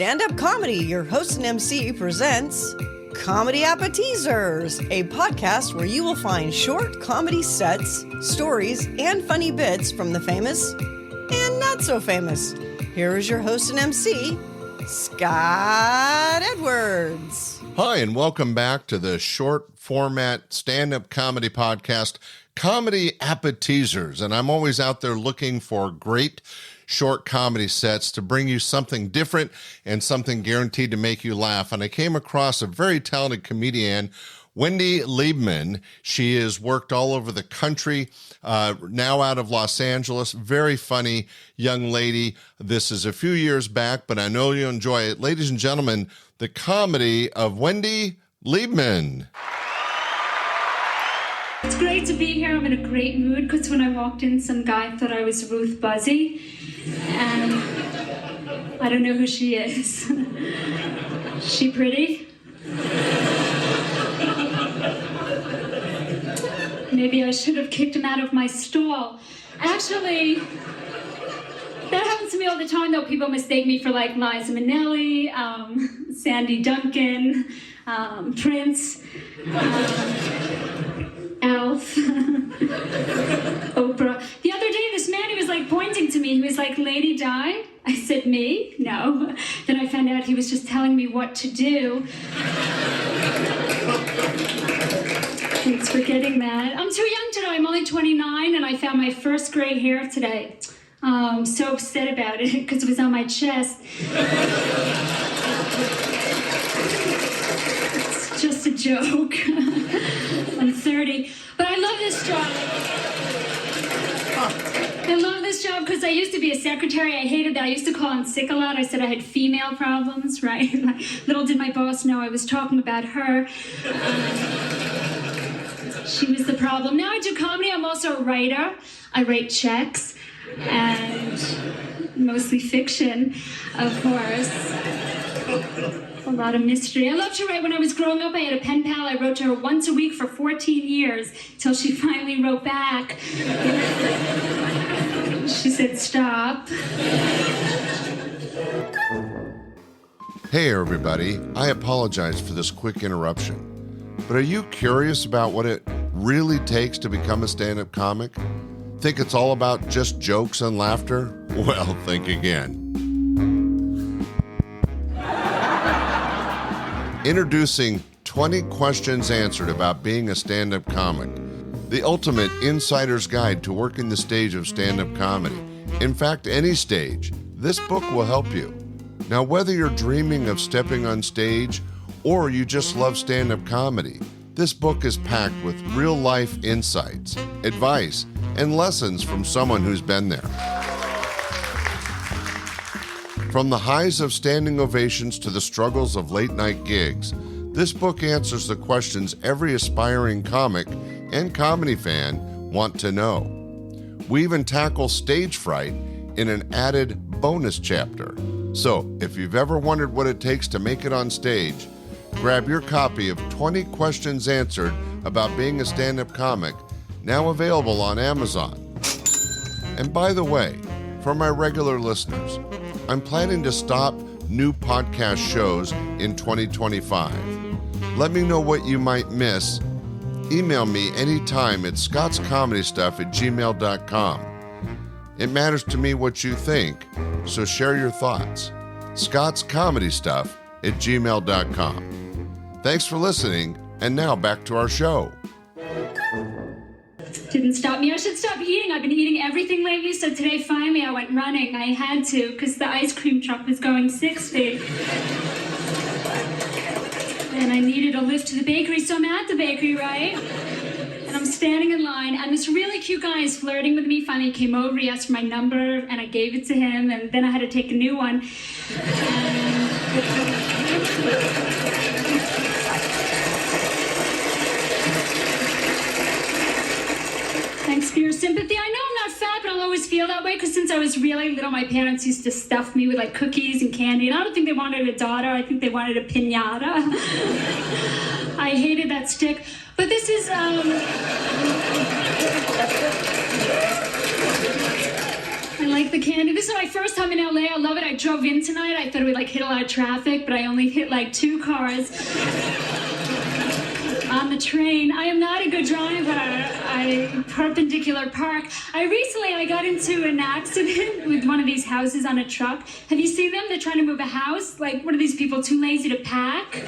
Stand-Up Comedy, your host and MC, presents Comedy Appetizers, a podcast where you will find short comedy sets, stories, and funny bits from the famous and not so famous. Here is your host and MC, Scott Edwards. Hi, and welcome back to the short format stand-up comedy podcast, Comedy Appetizers. And I'm always out there looking for great short comedy sets to bring you something different and something guaranteed to make you laugh. And I came across a very talented comedienne, Wendy Liebman. She has worked all over the country, now out of Los Angeles. Very funny young lady. This is a few years back, but I know you'll enjoy it. Ladies and gentlemen, the comedy of Wendy Liebman. It's great to be here. I'm in a great mood because when I walked in, some guy thought I was Ruth Buzzy, and I don't know who she is. She pretty? Maybe I should have kicked him out of my stall. Actually, that happens to me all the time, though. People mistake me for, like, Liza Minnelli, Sandy Duncan, Prince, Alf, Oprah. The other day, this man, he was, like, pointing to me. He was like, "Lady Di?" I said, "Me? No." Then I found out he was just telling me what to do. Thanks for getting that. I'm too young to know. I'm only 29, and I found my first gray hair today. I'm so upset about it because it was on my chest. It's just a joke. I'm 30, but I love this job. I love this job because I used to be a secretary. I hated that. I used to call in sick a lot. I said I had female problems, right? Little did my boss know I was talking about her. She was the problem. Now I do comedy. I'm also a writer. I write checks, and mostly fiction, of course. A lot of mystery. I loved to write. When I was growing up, I had a pen pal. I wrote to her once a week for 14 years, till she finally wrote back. She said, "Stop." Hey, everybody. I apologize for this quick interruption. But are you curious about what it really takes to become a stand-up comic? Think it's all about just jokes and laughter? Well, think again. Introducing 20 questions answered about being a stand-up comic, the ultimate insider's guide to working the stage of stand-up comedy. In fact, any stage. This book will help you. Now, whether you're dreaming of stepping on stage or you just love stand-up comedy, this book is packed with real-life insights, advice, and lessons from someone who's been there. From the highs of standing ovations to the struggles of late-night gigs, this book answers the questions every aspiring comic and comedy fan want to know. We even tackle stage fright in an added bonus chapter. So, if you've ever wondered what it takes to make it on stage, grab your copy of 20 Questions Answered About Being a Stand-Up Comic, now available on Amazon. And by the way, for my regular listeners, I'm planning to stop new podcast shows in 2025. Let me know what you might miss. Email me anytime at scottscomedystuff@gmail.com. It matters to me what you think, so share your thoughts. scottscomedystuff@gmail.com. Thanks for listening, and now back to our show. Didn't stop me. I should stop eating. I've been eating everything lately, so today finally I went running. I had to because the ice cream truck was going 60. And I needed a lift to the bakery, so I'm at the bakery, right? And I'm standing in line, and this really cute guy is flirting with me. Finally, he came over, he asked for my number, and I gave it to him, and then I had to take a new one. Thanks for your sympathy. I know I'm not fat, but I'll always feel that way because since I was really little, my parents used to stuff me with like cookies and candy, and I don't think they wanted a daughter. I think they wanted a piñata. I hated that stick. But this is, I like like the candy. This is my first time in LA. I love it. I drove in tonight. I thought it would hit a lot of traffic, but I only hit 2 cars on the train. I am not a good driver. I perpendicular park. I got into an accident with one of these houses on a truck. Have you seen them? They're trying to move a house. What are these people, too lazy to pack?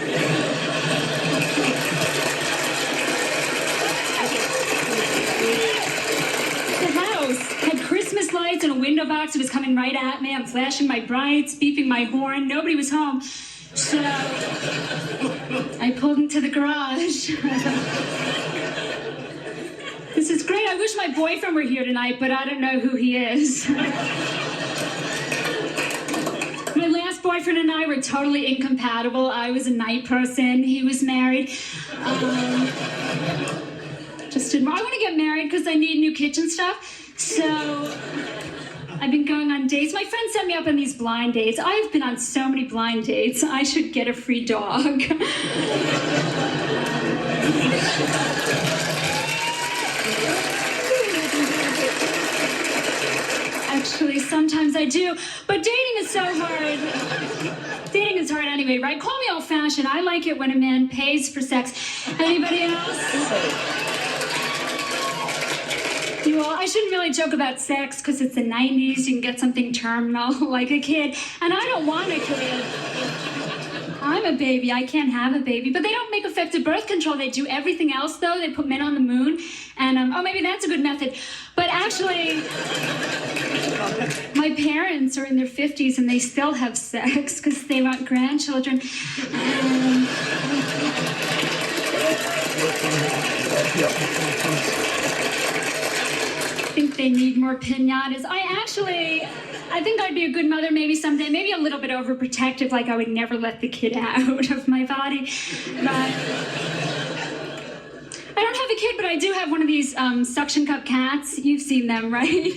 Had Christmas lights and a window box. It was coming right at me. I'm flashing my brights, beeping my horn. Nobody was home. So I pulled into the garage. This is great. I wish my boyfriend were here tonight, but I don't know who he is. My last boyfriend and I were totally incompatible. I was a night person. He was married. I want to get married because I need new kitchen stuff. So I've been going on dates. My friend set me up on these blind dates. I've been on so many blind dates. I should get a free dog. Actually, sometimes I do. But dating is so hard. Dating is hard anyway, right? Call me old-fashioned. I like it when a man pays for sex. Anybody else? I shouldn't really joke about sex because it's the 90s. You can get something terminal like a kid. And I don't want a kid. I'm a baby. I can't have a baby. But they don't make effective birth control. They do everything else, though. They put men on the moon. And, maybe that's a good method. But actually, my parents are in their 50s and they still have sex because they want grandchildren. I think they need more piñatas. I think I'd be a good mother maybe someday, maybe a little bit overprotective, I would never let the kid out of my body. But I don't have a kid, but I do have one of these suction cup cats. You've seen them, right?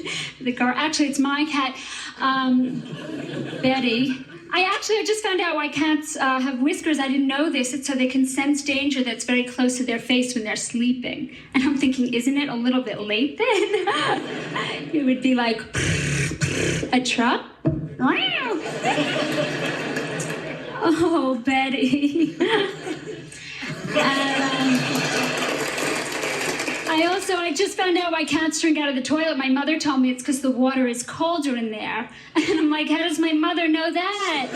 Actually, it's my cat, Betty. I just found out why cats have whiskers. I didn't know this. It's so they can sense danger that's very close to their face when they're sleeping. And I'm thinking, isn't it a little bit late then? It would be like a truck. Oh, Betty. I just found out why cats drink out of the toilet. My mother told me it's because the water is colder in there. And I'm like, how does my mother know that?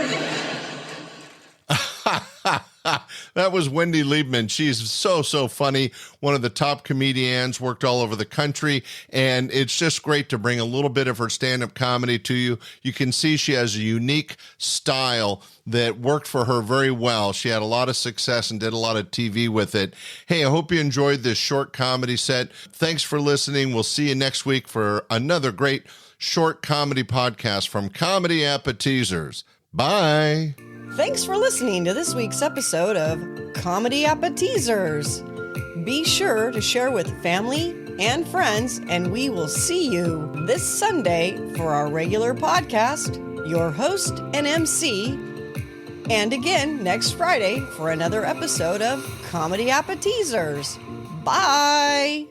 That was Wendy Liebman. She's so funny. One of the top comedians, worked all over the country. And it's just great to bring a little bit of her stand-up comedy to you. You can see she has a unique style that worked for her very well. She had a lot of success and did a lot of TV with it. Hey, I hope you enjoyed this short comedy set. Thanks for listening. We'll see you next week for another great short comedy podcast from Comedy Appetizers. Bye. Thanks for listening to this week's episode of Comedy Appetizers. Be sure to share with family and friends, and we will see you this Sunday for our regular podcast, your host and MC, and again next Friday for another episode of Comedy Appetizers. Bye!